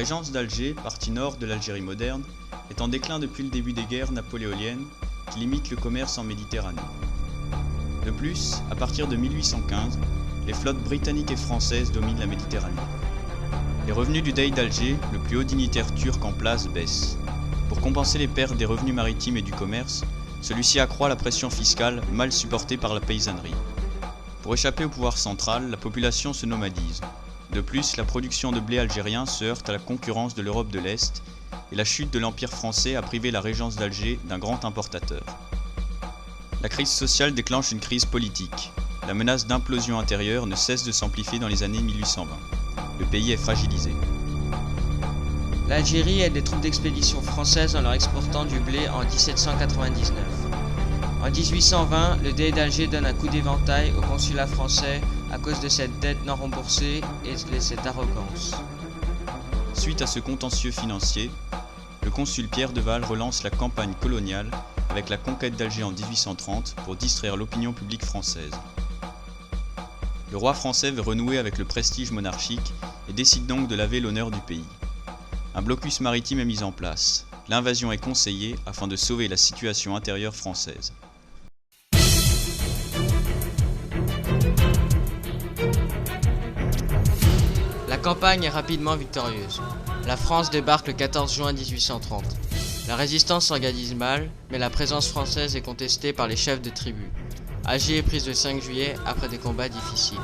régence d'Alger, partie nord de l'Algérie moderne, est en déclin depuis le début des guerres napoléoniennes qui limitent le commerce en Méditerranée. De plus, à partir de 1815, les flottes britanniques et françaises dominent la Méditerranée. Les revenus du Dey d'Alger, le plus haut dignitaire turc en place, baissent. Pour compenser les pertes des revenus maritimes et du commerce, celui-ci accroît la pression fiscale mal supportée par la paysannerie. Pour échapper au pouvoir central, la population se nomadise. De plus, la production de blé algérien se heurte à la concurrence de l'Europe de l'Est et la chute de l'Empire français a privé la régence d'Alger d'un grand importateur. La crise sociale déclenche une crise politique. La menace d'implosion intérieure ne cesse de s'amplifier dans les années 1820. Le pays est fragilisé. L'Algérie aide des troupes d'expédition françaises en leur exportant du blé en 1799. En 1820, le Dey d'Alger donne un coup d'éventail au consulat français à cause de cette dette non remboursée et de cette arrogance. Suite à ce contentieux financier, le consul Pierre de Val relance la campagne coloniale avec la conquête d'Alger en 1830 pour distraire l'opinion publique française. Le roi français veut renouer avec le prestige monarchique et décide donc de laver l'honneur du pays. Un blocus maritime est mis en place. L'invasion est conseillée afin de sauver la situation intérieure française. La campagne est rapidement victorieuse. La France débarque le 14 juin 1830. La résistance s'organise mal, mais la présence française est contestée par les chefs de tribu. Alger est prise le 5 juillet après des combats difficiles.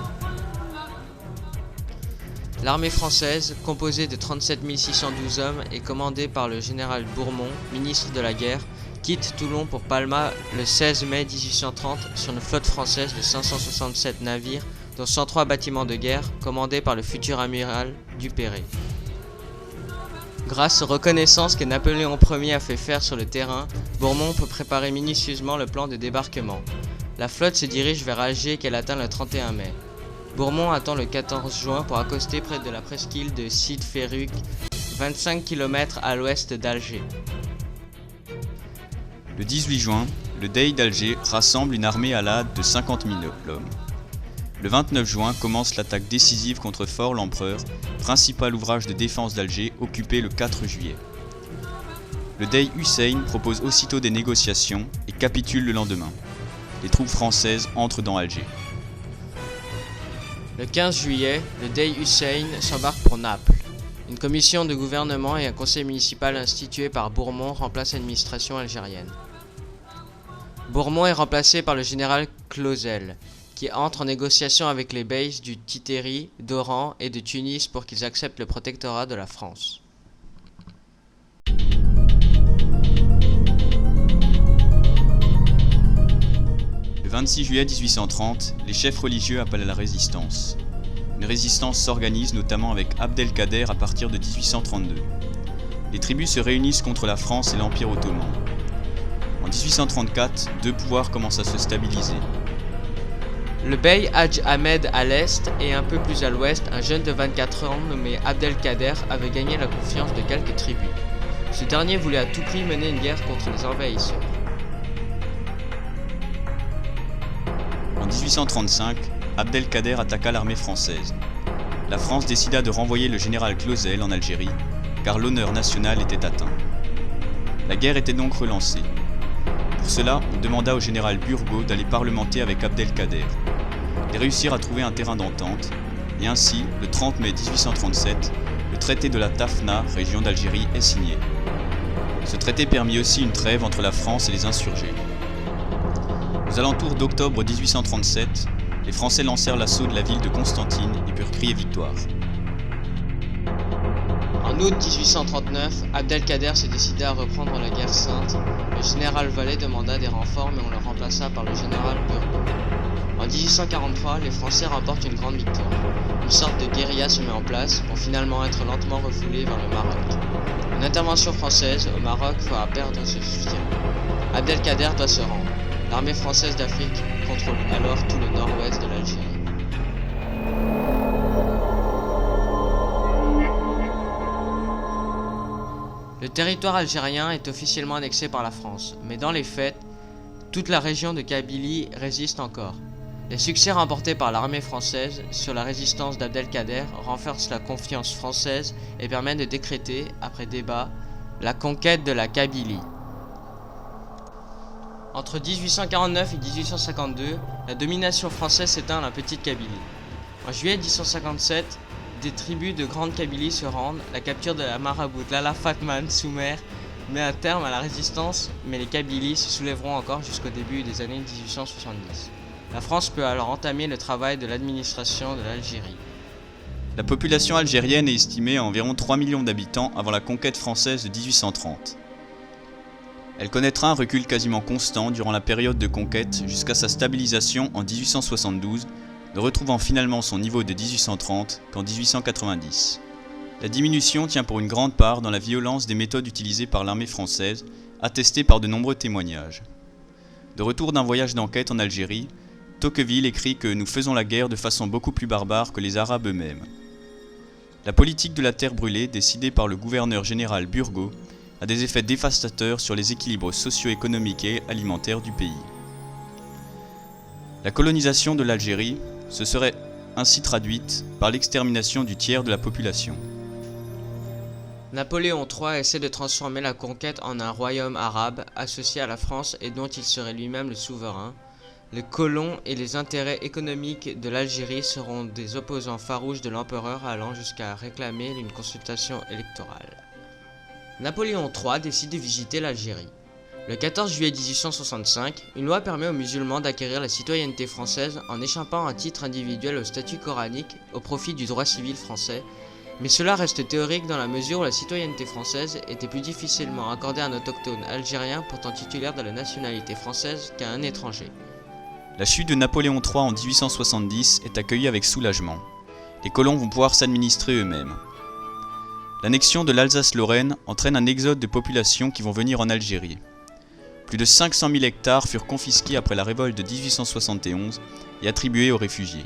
L'armée française, composée de 37 612 hommes et commandée par le général Bourmont, ministre de la guerre, quitte Toulon pour Palma le 16 mai 1830 sur une flotte française de 567 navires, dont 103 bâtiments de guerre, commandés par le futur amiral Duperré. Grâce aux reconnaissances que Napoléon Ier a fait faire sur le terrain, Bourmont peut préparer minutieusement le plan de débarquement. La flotte se dirige vers Alger qu'elle atteint le 31 mai. Bourmont attend le 14 juin pour accoster près de la presqu'île de Sidi Ferruch, 25 km à l'ouest d'Alger. Le 18 juin, le Dey d'Alger rassemble une armée à la hâte de 50 000 hommes. Le 29 juin commence l'attaque décisive contre Fort l'Empereur, principal ouvrage de défense d'Alger occupé le 4 juillet. Le Dey Hussein propose aussitôt des négociations et capitule le lendemain. Les troupes françaises entrent dans Alger. Le 15 juillet, le Dey Hussein s'embarque pour Naples. Une commission de gouvernement et un conseil municipal institué par Bourmont remplacent l'administration algérienne. Bourmont est remplacé par le général Clausel, qui entre en négociation avec les beys du Titeri, d'Oran et de Tunis pour qu'ils acceptent le protectorat de la France. Le 26 juillet 1830, les chefs religieux appellent à la résistance. Une résistance s'organise notamment avec Abdelkader à partir de 1832. Les tribus se réunissent contre la France et l'Empire ottoman. En 1834, deux pouvoirs commencent à se stabiliser. Le bey Hadj Ahmed à l'est et un peu plus à l'ouest, un jeune de 24 ans nommé Abdelkader avait gagné la confiance de quelques tribus. Ce dernier voulait à tout prix mener une guerre contre les envahisseurs. En 1835, Abdelkader attaqua l'armée française. La France décida de renvoyer le général Clausel en Algérie, car l'honneur national était atteint. La guerre était donc relancée. Pour cela, on demanda au général Burgot d'aller parlementer avec Abdelkader. Ils réussirent à trouver un terrain d'entente, et ainsi, le 30 mai 1837, le traité de la Tafna, région d'Algérie, est signé. Ce traité permit aussi une trêve entre la France et les insurgés. Aux alentours d'octobre 1837, les Français lancèrent l'assaut de la ville de Constantine et purent crier victoire. En août 1839, Abdelkader se décida à reprendre la guerre sainte. Le général Vallée demanda des renforts mais on le remplaça par le général Burgot. En 1843, les Français remportent une grande victoire. Une sorte de guérilla se met en place pour finalement être lentement refoulée vers le Maroc. Une intervention française au Maroc fera perdre ce soutien. Abdelkader doit se rendre. L'armée française d'Afrique contrôle alors tout le nord-ouest de l'Algérie. Le territoire algérien est officiellement annexé par la France, mais dans les faits, toute la région de Kabylie résiste encore. Les succès remportés par l'armée française sur la résistance d'Abdelkader renforcent la confiance française et permettent de décréter, après débat, la conquête de la Kabylie. Entre 1849 et 1852, la domination française s'éteint à la Petite Kabylie. En juillet 1857, des tribus de Grande Kabylie se rendent, la capture de la maraboute Lala Fatman Soumer met un terme à la résistance, mais les Kabylies se soulèveront encore jusqu'au début des années 1870. La France peut alors entamer le travail de l'administration de l'Algérie. La population algérienne est estimée à environ 3 millions d'habitants avant la conquête française de 1830. Elle connaîtra un recul quasiment constant durant la période de conquête jusqu'à sa stabilisation en 1872, ne retrouvant finalement son niveau de 1830 qu'en 1890. La diminution tient pour une grande part dans la violence des méthodes utilisées par l'armée française, attestée par de nombreux témoignages. De retour d'un voyage d'enquête en Algérie, Tocqueville écrit que nous faisons la guerre de façon beaucoup plus barbare que les Arabes eux-mêmes. La politique de la terre brûlée, décidée par le gouverneur général Burgot, a des effets dévastateurs sur les équilibres socio-économiques et alimentaires du pays. La colonisation de l'Algérie se serait ainsi traduite par l'extermination du tiers de la population. Napoléon III essaie de transformer la conquête en un royaume arabe associé à la France et dont il serait lui-même le souverain. Les colons et les intérêts économiques de l'Algérie seront des opposants farouches de l'empereur allant jusqu'à réclamer une consultation électorale. Napoléon III décide de visiter l'Algérie. Le 14 juillet 1865, une loi permet aux musulmans d'acquérir la citoyenneté française en échappant un titre individuel au statut coranique au profit du droit civil français, mais cela reste théorique dans la mesure où la citoyenneté française était plus difficilement accordée à un autochtone algérien pourtant titulaire de la nationalité française qu'à un étranger. La chute de Napoléon III en 1870 est accueillie avec soulagement. Les colons vont pouvoir s'administrer eux-mêmes. L'annexion de l'Alsace-Lorraine entraîne un exode de populations qui vont venir en Algérie. Plus de 500 000 hectares furent confisqués après la révolte de 1871 et attribués aux réfugiés.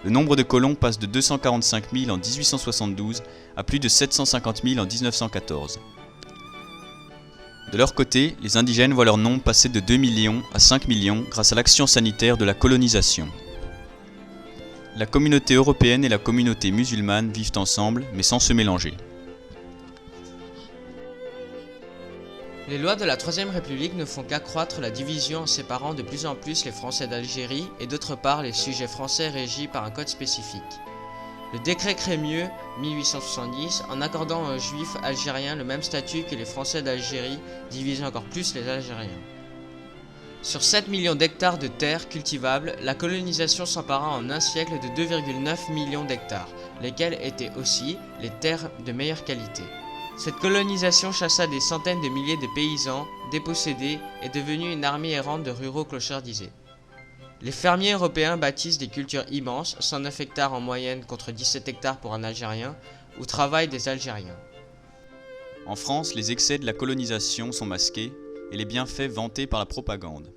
Le nombre de colons passe de 245 000 en 1872 à plus de 750 000 en 1914. De leur côté, les indigènes voient leur nombre passer de 2 millions à 5 millions grâce à l'action sanitaire de la colonisation. La communauté européenne et la communauté musulmane vivent ensemble, mais sans se mélanger. Les lois de la Troisième République ne font qu'accroître la division en séparant de plus en plus les Français d'Algérie et d'autre part les sujets français régis par un code spécifique. Le décret Crémieux, 1870, en accordant aux Juifs algériens le même statut que les Français d'Algérie, divise encore plus les Algériens. Sur 7 millions d'hectares de terres cultivables, la colonisation s'empara en un siècle de 2,9 millions d'hectares, lesquels étaient aussi les terres de meilleure qualité. Cette colonisation chassa des centaines de milliers de paysans, dépossédés, et devenue une armée errante de ruraux clochardisés. Les fermiers européens bâtissent des cultures immenses, 109 hectares en moyenne contre 17 hectares pour un Algérien, où travaillent des Algériens. En France, les excès de la colonisation sont masqués et les bienfaits vantés par la propagande.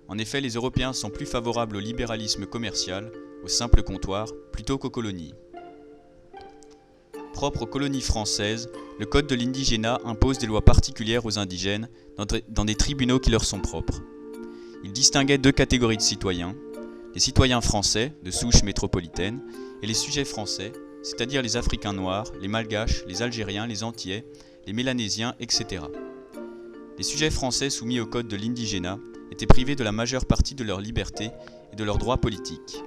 En effet, les Européens sont plus favorables au libéralisme commercial, au simple comptoir, plutôt qu'aux colonies. Propre aux colonies françaises, le Code de l'indigénat impose des lois particulières aux indigènes dans des tribunaux qui leur sont propres. Il distinguait deux catégories de citoyens, les citoyens français, de souche métropolitaine, et les sujets français, c'est-à-dire les Africains noirs, les Malgaches, les Algériens, les Antillais, les Mélanésiens, etc. Les sujets français soumis au Code de l'indigénat étaient privés de la majeure partie de leur liberté et de leurs droits politiques.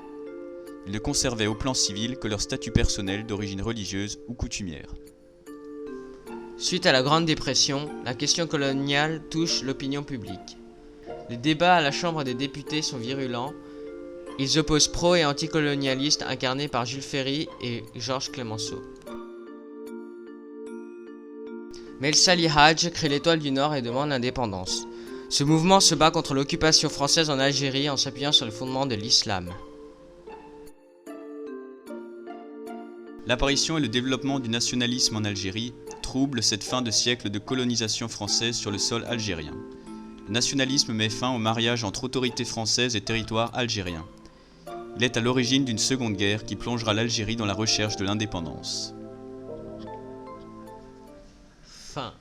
Ils ne conservaient au plan civil que leur statut personnel d'origine religieuse ou coutumière. Suite à la Grande Dépression, la question coloniale touche l'opinion publique. Les débats à la Chambre des députés sont virulents. Ils opposent pro- et anticolonialistes incarnés par Jules Ferry et Georges Clemenceau. Melsali Hadj crée l'Étoile du Nord et demande l'indépendance. Ce mouvement se bat contre l'occupation française en Algérie en s'appuyant sur le fondement de l'islam. L'apparition et le développement du nationalisme en Algérie troublent cette fin de siècle de colonisation française sur le sol algérien. Le nationalisme met fin au mariage entre autorités françaises et territoires algériens. Il est à l'origine d'une seconde guerre qui plongera l'Algérie dans la recherche de l'indépendance. Fin.